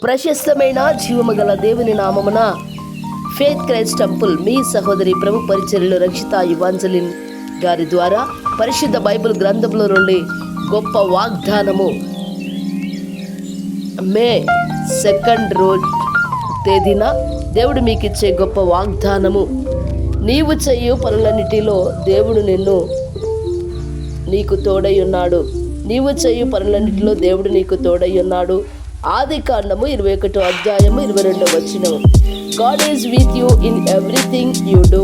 ప్రశస్తమైన జీవము గల దేవుని నామమున ఫెయిత్ క్రైస్ట్ టెంపుల్ మీ సహోదరి ప్రభు పరిచర్యలు రక్షిత ఇవాంజలిన్ గారి ద్వారా పరిశుద్ధ బైబిల్ గ్రంథంలో నుండి గొప్ప వాగ్దానము మే 2 తేదీన దేవుడు మీకు ఇచ్చే గొప్ప వాగ్దానము. నీవు చేయు పనులన్నిటిలో దేవుడు నీకు తోడై ఉన్నాడు. నీవు చేయు పనులన్నిటిలో దేవుడు నీకు తోడై ఉన్నాడు. ఆదికాండము 21వ అధ్యాయము 22వ వచనము. God is with you in everything you do.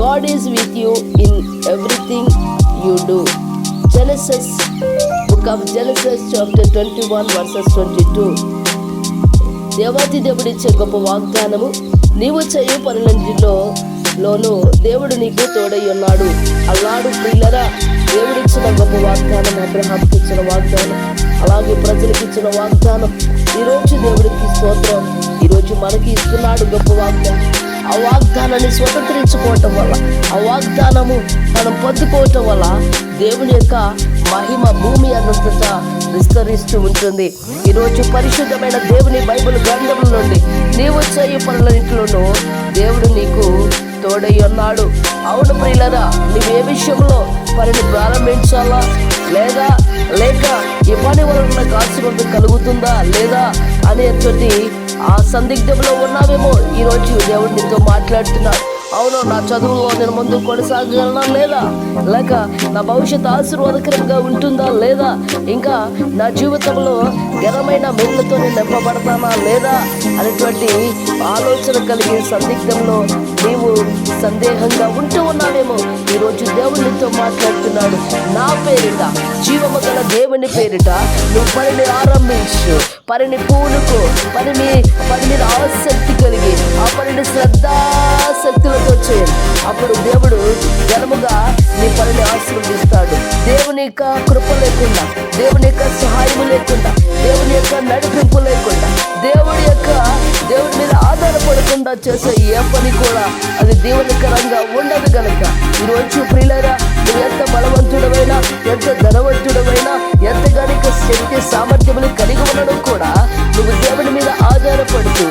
God is with you in everything you do. Book of Genesis chapter 21 verses 22. దేవాతి దేవుడిచ్చే గొప్ప వాగ్దానము. నీవు చేయు పనులన్నిటిలోనూ దేవుడు నీకు తోడై ఉన్నాడు అన్నాడు. ప్రియులరా, దేవుడిచ్చిన గొప్ప వాగ్దానం, అబ్రహాంకి ఇచ్చిన వాగ్దానం, అలాగే ప్రజలకు ఇచ్చిన వాగ్దానం. ఈరోజు దేవుడికి స్తోత్రం. ఈరోజు మనకి ఇస్తున్నాడు గొప్ప వాగ్దానం. ఆ వాగ్దానాన్ని స్వతంత్రించుకోవటం వల్ల, ఆ వాగ్దానము మనం పొందుకోవటం వల్ల దేవుని యొక్క మహిమ భూమి అంతటా విస్తరిస్తూ ఉంటుంది. ఈరోజు పరిశుద్ధమైన దేవుని బైబిల్ గ్రంథం నుండి నీవు చేయు పనులన్నింటిలోనూ దేవుడు నీకు తోడై ఉన్నాడు. అవును ప్రియులరా, నీవు ఏ విషయంలో పనిని ప్రారంభించాలా లేక ఈ పని వలన నాకు ఆశీర్వాదం కలుగుతుందా లేదా అనేటువంటి ఆ సందిగ్ధంలో ఉన్నావేమో. ఈరోజు దేవుడు నీతో మాట్లాడుతున్నాడు. అవును, నా చదువులో నేను ముందు కొనసాగలనా లేక నా భవిష్యత్తు ఆశీర్వాదకరంగా ఉంటుందా లేదా, ఇంకా నా జీవితంలో ఘనమైన మేళ్లతో నేను నింపబడతానా లేదా అనేటువంటి ఆలోచన కలిగే సందిగ్ధంలో నీవు సందేహంగా ఉంటూ ఉన్నావేమో. ఈరోజు దేవుడు నీతో మాట్లాడుతున్నాడు. నా పేరిట, జీవము గల దేవుని పేరిట నువ్వు పనిని ఆరంభించు, పనిని పూనుకో, పని మీద ఆసక్తి కలిగి ఆ పనిని శ్రద్ధాశక్తులతో చేయండి. అప్పుడు దేవుడు ఘనముగా నీ పనిని ఆశీర్వదిస్తాడు. దేవుని యొక్క కృప లేకుండా, దేవుని యొక్క సహాయం లేకుండా, దేవుని యొక్క నడిపింపు లేకుండా, దేవుడి మీద ఆధారపడకుండా చేసే ఏ పని కూడా అది దేవునికరంగా ఉండదు కనుక ఈరోజు ప్రియులారా, నువ్వు ఎంత బలవంతుడమైనా, ఎంత ధనవంతుడమైనా, ఎంత గనుక శక్తి సామర్థ్యములు కలిగి ఉండడం కూడా నువ్వు దేవుని మీద ఆధారపడుతూ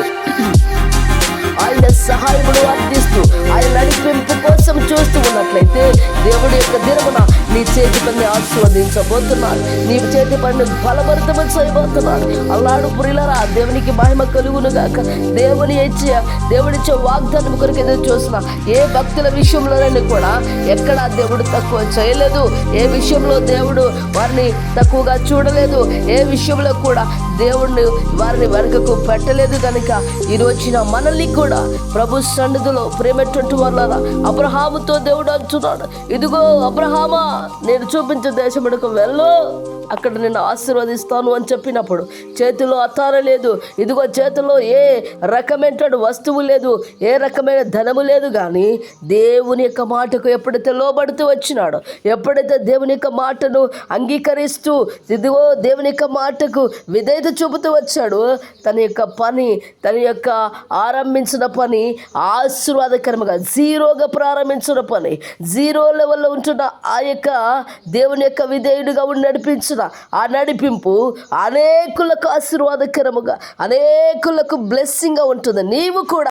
ఆయన సహాయమును అర్థిస్తూ ఆయన నడిపింపు కోసం చూస్తూ ఉన్నట్లయితే దేవుడి యొక్క దినమున నీ చేతి పని ఆశీర్వదించబోతున్నాడు. నీ చేతి పని బలభరితము చేయబోతున్నాడు. అల్లాడు ప్రియులరా, దేవునికి మహిమ కలుగును గాక. దేవుడిచ్చే వాగ్దానం కొరకు ఎదురు చూసిన ఏ భక్తుల విషయంలోనైనా కూడా ఎక్కడ దేవుడు తక్కువ చేయలేదు. ఏ విషయంలో దేవుడు వారిని తక్కువగా చూడలేదు. ఏ విషయంలో కూడా దేవుడిని వారిని వెనుకకు పెట్టలేదు. కనుక ఈ రోజున మనల్ని కూడా ప్రభు సన్నిధిలో ప్రేమటువంటి వాళ్ళ అబ్రహాముతో దేవుడు అంటున్నాడు, ఇదిగో అబ్రహామా, నేను చూపించే దేశమునకు వెళ్ళు, అక్కడ నేను ఆశీర్వదిస్తాను అని చెప్పినప్పుడు చేతిలో అతార లేదు, ఇదిగో చేతిలో ఏ రకమైన వస్తువు లేదు, ఏ రకమైన ధనము లేదు. కానీ దేవుని యొక్క మాటకు ఎప్పుడైతే లోబడుతూ వచ్చినాడో, ఎప్పుడైతే దేవుని యొక్క మాటను అంగీకరిస్తూ ఇదిగో దేవుని యొక్క మాటకు విధేయత చూపుతూ వచ్చాడు, తన యొక్క ఆరంభించిన పని ఆశీర్వాదకరంగా జీరోగా ప్రారంభించిన పని, జీరో లెవెల్లో ఉంటున్న ఆ యొక్క దేవుని యొక్క విధేయుడిగా ఉండి నడిపించిన ఆ నడిపింపు అనేకులకు ఆశీర్వాదకరముగా, అనేకులకు బ్లెస్సింగ్గా ఉంటుంది. నీవు కూడా